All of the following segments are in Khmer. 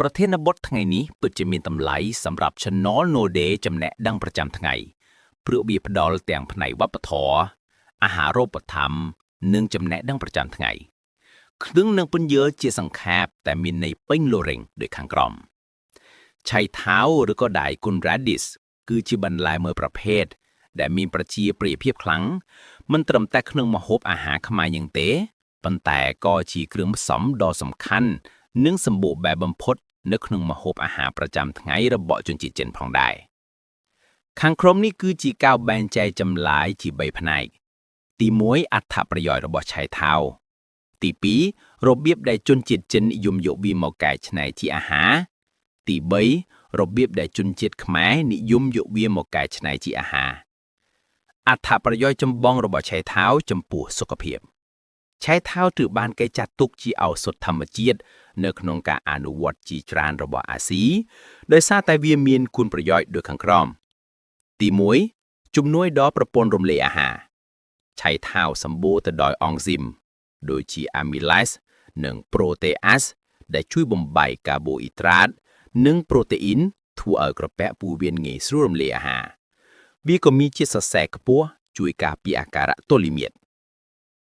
ប្រធានបទថ្ងៃនេះពិតជាមានតម្លៃសម្រាប់ Channel No Day ចំណេះដឹងប្រចាំថ្ងៃព្រោះវាផ្ដល់ទាំងផ្នែកវប្បធម៌អាហារូបត្ថម្ភនិងចំណេះដឹងប្រចាំថ្ងៃខ្ញុំនឹងពន្យល់ជាសង្ខេបតែមានន័យពេញលរេងដូចខាងក្រោមឆៃថាវឬក៏ដៃគុន radish គឺជាបន្លែមួយប្រភេទដែលមានប្រជាប្រិយភាពខ្លាំងមិនត្រឹមតែក្នុងម្ហូបអាហារខ្មែរយ៉ាងទេប៉ុន្តែក៏ជាគ្រឿងផ្សំដ៏សំខាន់និងសម្បូរបែបបំផុតនៅក្នុងម្ហូបអាហារប្រចាំថ្ងៃរបស់ជនជាតិចិនផងដែរខាងក្រោមនេះគឺជាការបែងចែកចម្លើយជា3ផ្នែកទី1អត្ថប្រយោជន៍របស់ឆៃថាវទី2របៀបដែលជនជាតិចិននិយមយកវាមកកែច្នៃជាអាហារទី3របៀបដែលជនជាតិខ្មែរនិយមយកវាមកកែច្នៃជាអាហារអត្ថប្រយោជន៍ចម្បងរបស់ឆៃថាវចំពោះសុខភាពឆៃថាវត្រូវបានគេចាត់ទុកជាឱសថធម្មជាតិនៅក្នុងការអនុវត្តជាច្រើនរបស់អាស៊ីដោយសារតែវាមានគុណប្រយោជន៍ដូចខាងក្រោមទី1ជំនួយដល់ប្រព័ន្ធរំលាយអាហារឆៃថាវសម្បូរទៅដោយអង់ស៊ីមដូចជា amylase និង protease ដែលជួយបំបែកកាបូអ៊ីដ្រាតនិងប្រូតេអ៊ីនធ្វើឲ្យក្រពះពោះវៀនងាយស្រួលរំលាយអាហារវាក៏មានជាតិសរសៃខ្ពស់ជួយការពារអាការៈទល់លាមាត្រ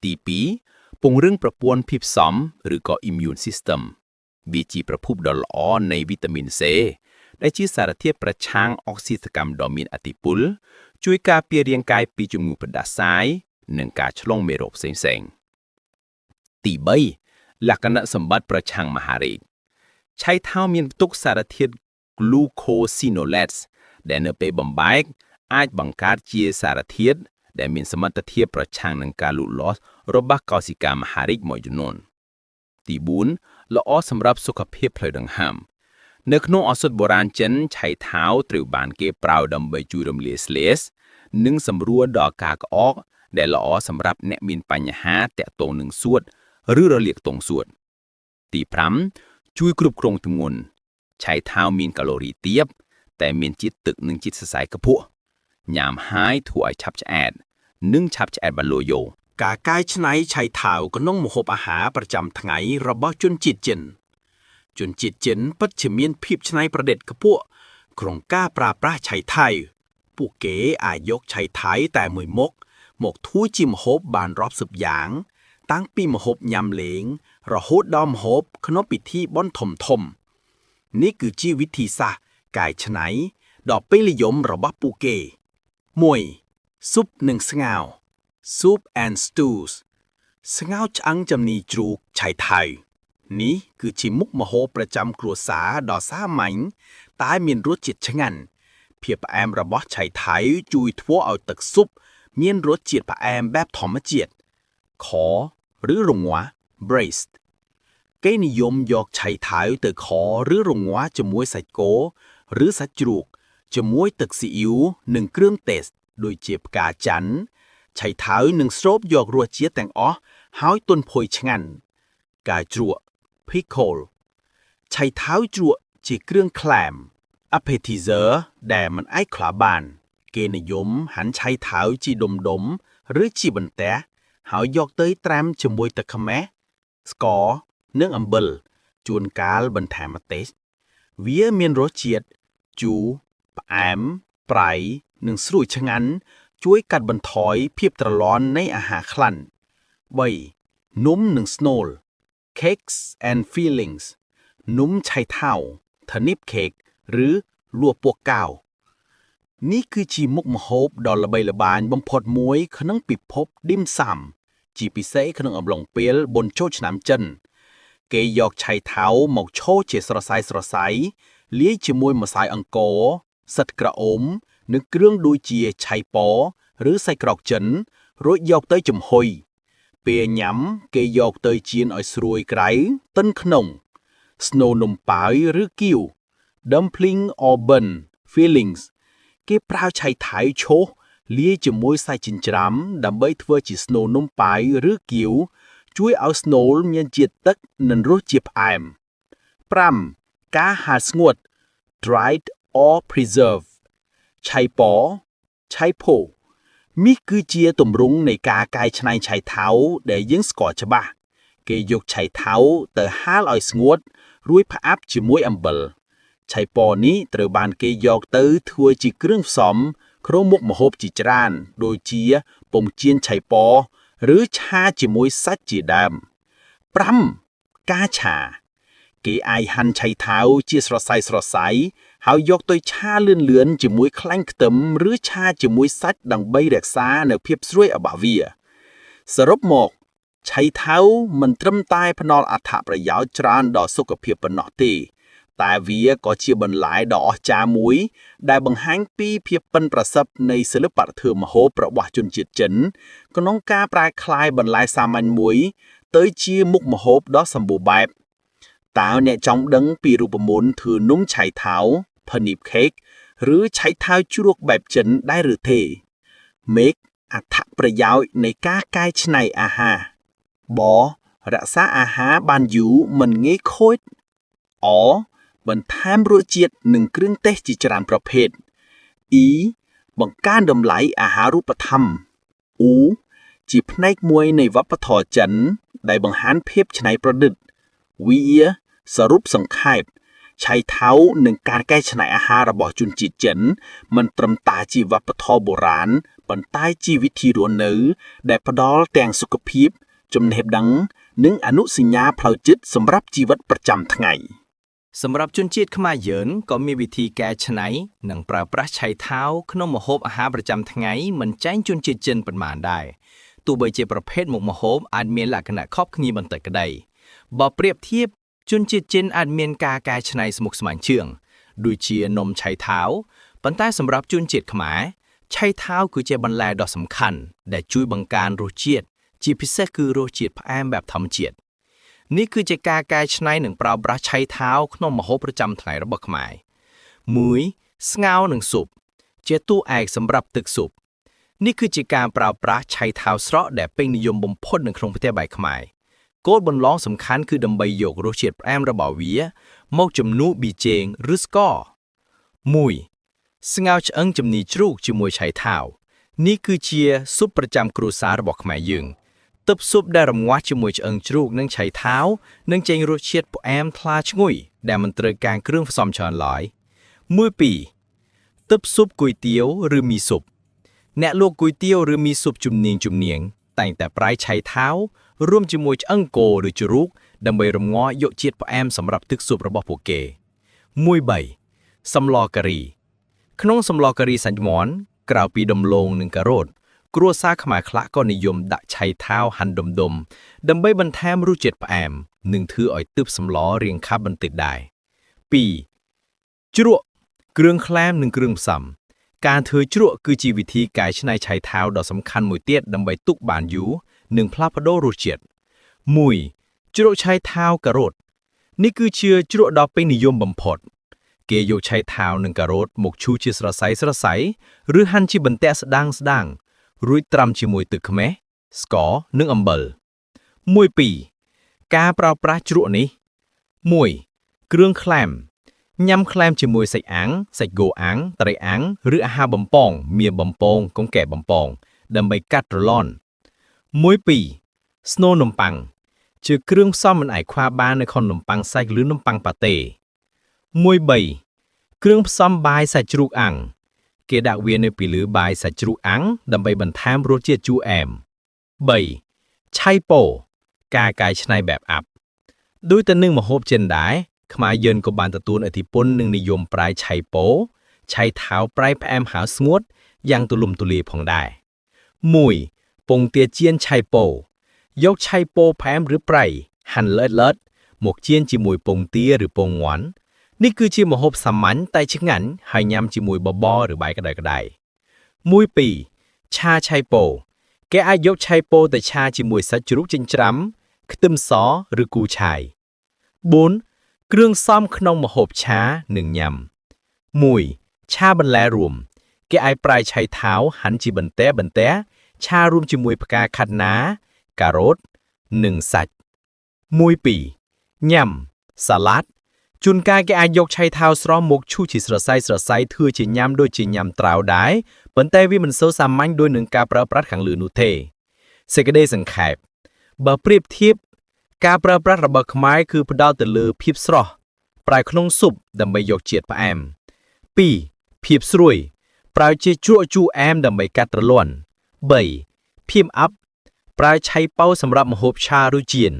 ទី2ពង្រឹងប្រព័ន្ធភាពស៊ាំឬក៏ immune system វាជាប្រភពដ៏ល្អនៃវីតាមីន C ដែលជាសារធាតុប្រឆាំងអុកស៊ីតកម្មដ៏មានឥទ្ធិពលជួយការពាររាងកាយពីជំងឺផ្ដាសាយនិងការឆ្លងមេរោគផ្សេងៗទី3លក្ខណៈសម្បត្តិប្រឆាំងមហារីកឆៃថាវមានផ្ទុកសារធាតុ glucosinolates ដែលនៅពេលបំបែកអាចបង្កើតជាសារធាតុដែលមានសមត្ថភាពប្រឆាំងនឹងការលូតលាស់របស់កោសិកាមហារីកមួយចំនួនទី4ល្អសម្រាប់សុខភាពផ្លូវដង្ហើមនៅក្នុងឱសថបុរាណចិនឆៃថាវត្រូវបានគេប្រើដើម្បីជួយរំលាយស្លេសនិងសម្រួលដល់ការក្អកដែលល្អសម្រាប់អ្នកមានបញ្ហាទាក់ទងនឹងសួតឬរលាកទងសួតទី5ជួយគ្រប់គ្រងទម្ងន់ឆៃថាវមានកាឡូរីទាបតែមានជាតិទឹកនិងជាតិសរសៃខ្ពស់ញ៉ាំហើយធ្វើឲ្យឆាប់ឆ្អែតនិងឆាប់ឆ្អែតបានលូយ៉ូការកែច្នៃឆៃថាវក្នុងម្ហូបអាហារប្រចាំថ្ងៃរបស់ជនជាតិចិនពិតជាមានភាពច្នៃប្រឌិតខ្ពស់ក្នុងការប្រើប្រាស់ឆៃថាវពួកគេអាចយកឆៃថាវតែមួយមុខមកធ្វើជាម្ហូបបានរាប់សិបយ៉ាងតាំងពីម្ហូបញ៉ាំលេងរហូតដល់ម្ហូបក្នុងពិធីបុណ្យធំៗនេះគឺជាវិធីសាស្ត្រកែច្នៃដ៏ពេញនិយមរបស់ពួកគេ1ស៊ុបនិងស្ងោរ Soup and Stews ស្ងោរឆ្អឹងចំនីជ្រូកឆៃថាវនេះគឺជាមុខម្ហូបប្រចាំគ្រួសារដ៏សាមញ្ញតែមានរសជាតិឆ្ងាញ់ភាពផ្អែមរបស់ឆៃថាវជួយធ្វើឲ្យទឹកស៊ុបមានរសជាតិផ្អែមបែបធម្មជាតិខឬរងាស់ braised គេនិយមយកឆៃថាវទៅខឬរងាស់ជាមួយសាច់គោឬសាច់ជ្រូកជាមួយទឹកស៊ីអ៊ីវនិងគ្រឿងទេសដូចជាផ្កាច័ន្ទឆៃថាវនឹងស្រូបយករសជាតិទាំងអស់ហើយទន់ភុយឆ្ងាញ់ការជ្រក់ pickle ឆៃថាវជ្រក់ជាគ្រឿងក្លែម appetizer ដែលមិនអាចខ្លាចបានគេនិយមហាន់ឆៃថាវជាដុំៗឬជាបន្ទះហើយយកទៅត្រាំជាមួយទឹកខ្មេះស្ករនិងអំបិលជួនកាលបន្ថែមម្ទេសវាមានរសជាតិជូរផ្អែមប្រៃនិងស្រួយឆ្ងាញ់ជួយកាត់បន្ថយភាពទ្រលាន់នៃអាហារក្លាញ់3នំនិងស្នូល Cakes and Fillings នំឆៃថាវ Turnip Cake ឬលួសពោះកោវនេះគឺជាមុខម្ហូបដ៏ល្បីល្បាញបំផុតមួយក្នុងពិភពឌីមសាំជាពិសេសក្នុងអំឡុងពេលបុណ្យចូលឆ្នាំចិនគេយកឆៃថាវមកឆូតជាស្រសៃលាយជាមួយម្សៅអង្ករសិតក្រអូមនិងគ្រឿងដូចជាឆៃប៉ឬសាច់ក្រកចិនរួចយកទៅចំហុយពេលញ៉ាំគេយកទៅចៀនឲ្យស្រួយក្រៅទិនក្នុងស្នូលនំប៉ាវឬគៀវ dumpling or bun fillings គេប្រើឆៃថាវឆូសលាយជាមួយសាច់ចិញ្ច្រាំដើម្បីធ្វើជាស្នូលនំប៉ាវឬគៀវជួយឲ្យស្នូលមានជាតិទឹកនិងរសជាតិផ្អែម5ការហាលស្ងួត dried or preserved ឆៃប៉ឆៃផូនេះគឺជាទម្រង់នៃការកែច្នៃឆៃថាវដែលយើងស្គាល់ច្បាស់គេយកឆៃថាវទៅហាលឲ្យស្ងួត រួចផ្អាប់ជាមួយអំបិលឆៃប៉នេះត្រូវបានគេយកទៅធ្វើជាគ្រឿងផ្សំក្នុងមុខម្ហូបជាច្រើនដូចជាពងចៀនឆៃប៉ឬឆាជាមួយសាច់ជាដើម 5. ការឆាគេអាចហាន់ឆៃថាវជាស្រសៃហើយយកទៅឆាលឿនជាមួយខ្លាញ់ខ្ទឹមឬឆាជាមួយសាច់ដើម្បីរក្សានូវភាពស្រួយរបស់វាសរុបមកឆៃថាវមិនត្រឹមតែផ្ដល់អត្ថប្រយោជន៍ច្រើនដល់សុខភាពប៉ុណ្ណោះទេតែវាក៏ជាបន្លែដ៏អស្ចារ្យមួយដែលបង្ហាញពីភាពប៉ិនប្រសប់នៃសិល្បៈធ្វើម្ហូបរបស់ជនជាតិចិនក្នុងការប្រែក្លាយបន្លែសាមញ្ញមួយទៅជាមុខម្ហូបដ៏សម្បូរបែបតើអ្នកចង់ដឹងពីរូបមន្តធ្វើនំឆៃថាវ Paneer Cake ឬឆៃថាវជ្រក់បែបចិនដែរឬទេមេឃអត្ថប្រយោជន៍នៃការកែច្នៃអាហារបរក្សាអាហារបានយូរមិនងាយខូចអបន្ថែមរសជាតិនិងគ្រឿងទេសជាច្រើនប្រភេទបង្កើនតម្លៃអាហារូបត្ថម្ភជាផ្នែកមួយនៃវប្បធម៌ចិនដែលបង្ហាញភាពច្នៃប្រឌិតសរុបសង្ខេបឆៃថាវនិងការកែច្នៃអាហាររបស់ជនជាតិចិនមិនត្រឹមតែជាវប្បធម៌បុរាណប៉ុន្តែជាវិធីរស់នៅដែលផ្ដល់ទាំងសុខភាពចំណេះដឹងនិងអនុសញ្ញាផ្លូវចិត្តសម្រាប់ជីវិតប្រចាំថ្ងៃសម្រាប់ជនជាតិខ្មែរយើងក៏មានវិធីកែច្នៃនិងប្រើប្រាស់ឆៃថាវក្នុងម្ហូបអាហារប្រចាំថ្ងៃមិនចាញ់ជនជាតិចិនប៉ុន្មានដែរទោះបីជាប្រភេទមុខម្ហូបអាចមានលក្ខណៈខុសគ្នាបន្តិចក្តីបើប្រៀបធៀបជនជាតិចិនអាចមានការកែច្នៃស្មុគស្មាញជាងដូចជានំឆៃថាវប៉ុន្តែសម្រាប់ជនជាតិខ្មែរឆៃថាវគឺជាបន្លែដ៏សំខាន់ដែលជួយបង្កើនរសជាតិជាពិសេសគឺរសជាតិផ្អែមបែបធម្មជាតិនេះគឺជាការកែច្នៃនិងប្រើប្រាស់ឆៃថាវក្នុងម្ហូបប្រចាំថ្ងៃរបស់ខ្មែរ1ស្ងោរនិងស៊ុបជាតួឯកសម្រាប់ទឹកស៊ុបនេះគឺជាការប្រើប្រាស់ឆៃថាវស្រស់ដែលពេញនិយមបំផុតនៅក្នុងប្រទេសបែបខ្មែរគោលបំណងសំខាន់គឺដើម្បីយករសជាតិផ្អែមរបស់វាមកជំនួសប៊ីចេងឬស្ករ1ស្ងោរឆ្អឹងជំនីជ្រូកជាមួយឆៃថាវនេះគឺជាស៊ុបប្រចាំគ្រួសាររបស់ខ្មែរយើងទឹកស៊ុបដែលរំងាស់ជាមួយឆ្អឹងជ្រូកនិងឆៃថាវនឹងចេញរសជាតិផ្អែមថ្លាឈ្ងុយដែលមិនត្រូវការគ្រឿងផ្សំច្រើនឡើយ2ទឹកស៊ុបគុយទាវឬមីស៊ុបអ្នកលក់គុយទាវឬមីស៊ុបជំនាញតែងតែប្រៃឆៃថាវរួមជាមួយឆ្អឹងគោឬជ្រូកដើម្បីរំងាស់យកជាតិផ្អែមសម្រាប់ទឹកស៊ុបរបស់ពួកគេ3សម្លការីក្នុងសម្លការីសាច់មាន់ក្រៅពីដំឡូងនិងការ៉ុតគ្រួសារខ្មែរខ្លះក៏និយមដាក់ឆៃថាវហាន់ដុំដើម្បីបន្ថែមរសជាតិផ្អែមនិងធ្វើឲ្យទើបសម្លរាងខាប់បន្តិចដែរ2ជ្រក់គ្រឿងក្លែមនិងគ្រឿងផ្សំការធ្វើជ្រក់គឺជាវិធីកែច្នៃឆៃថាវដ៏សំខាន់មួយទៀតដើម្បីទុកបានយូរនិងផ្លាស់ប្ដូររសជាតិ1ជ្រក់ឆៃថាវការ៉ុតនេះគឺជាជ្រក់ដ៏ពេញនិយមបំផុតគេយកឆៃថាវនិងការ៉ុតមកឈូសជាស្រសៃឬហាន់ជាបន្ទះស្ដាងរួចត្រាំជាមួយទឹកខ្មេះស្ករនិងអំបិលការប្រើប្រាស់ជ្រក់នេះ1គ្រឿងក្លែមញ៉ាំក្លែមជាមួយសាច់អាំងសាច់គោអាំងត្រីអាំងឬអាហារបំពងមៀនបំពងកង្កែបបំពងដើម្បីកាត់រលន់ស្នូលនំប៉័ងជាគ្រឿងផ្សំមិនអាចខ្វះបាននៅក្នុងនំប៉័ងសាច់ឬនំប៉័ងប៉ាតេគ្រឿងផ្សំបាយសាច់ជ្រូកអាំងគេដាក់វានៅពីលើបាយសាច់ជ្រូកអាំងដើម្បីបន្ថែមរសជាតិជូរអែម3ឆៃប៉ូការកែច្នៃបែបអាប់ដូចទៅនឹងម្ហូបចិនដែរខ្មែរយើងក៏បានទទួលឥទ្ធិពលនិងនិយមប្រៃឆៃប៉ូឆៃថាវប្រៃផ្អែមហាស្ងួតយ៉ាងទូលំទូលាយផងដែរ1ពងទាចៀនឆៃប៉ូយកឆៃប៉ូផ្អែមឬប្រៃហាន់ល្អិតមកចៀនជាមួយពងទាឬពងមាន់នេះគឺជាម្ហូបសាមញ្ញតែឆ្ងាញ់ហើយញ៉ាំជាមួយបបរឬបាយក្តៅឆាឆៃប៉ូគេអាចយកឆៃប៉ូទៅឆាជាមួយសាច់ជ្រូកចិញ្ច្រាំខ្ទឹមសឬគូឆាយ4គ្រឿងផ្សំក្នុងម្ហូបឆានិងញ៉ាំ1ឆាបន្លែរួមគេអាចប្រៃឆៃថាវហាន់ជាបន្ទះឆារួមជាមួយផ្កាខាត់ណាការ៉ុតនិងសាច់ញ៉ាំសាឡាត់ជួនកាលគេអាចយកឆៃថាវស្រស់មកឈូសជាស្រសៃធ្វើជាញ៉ាំដូចជាញ៉ាំត្រាវដែរប៉ុន្តែវាមិនសូវសាមញ្ញដូចនឹងការប្រើប្រាស់ខាងលើនោះទេសេចក្តីសង្ខេបបើប្រៀបធៀប ការប្រើប្រាស់របស់ខ្មែរគឺផ្ដោតទៅលើភាពស្រស់ប្រើក្នុងស៊ុបដើម្បីយកជាតិផ្អែម 2. ភាពស្រួយប្រើជាជ្រក់ជូរអែមដើម្បីកាត់ទ្រលាន់ 3. ភាពអាប់ប្រើឆៃប៉ៅសម្រាប់ម្ហូបឆាឬចៀន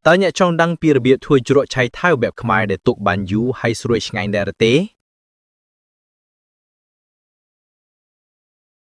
តើអ្នកចង់ដឹងពីរបៀបធ្វើជ្រក់ឆៃថាវបែបខ្មែរដែលទុកបានយូរហើយស្រួយឆ្ងាញ់ដែរទេ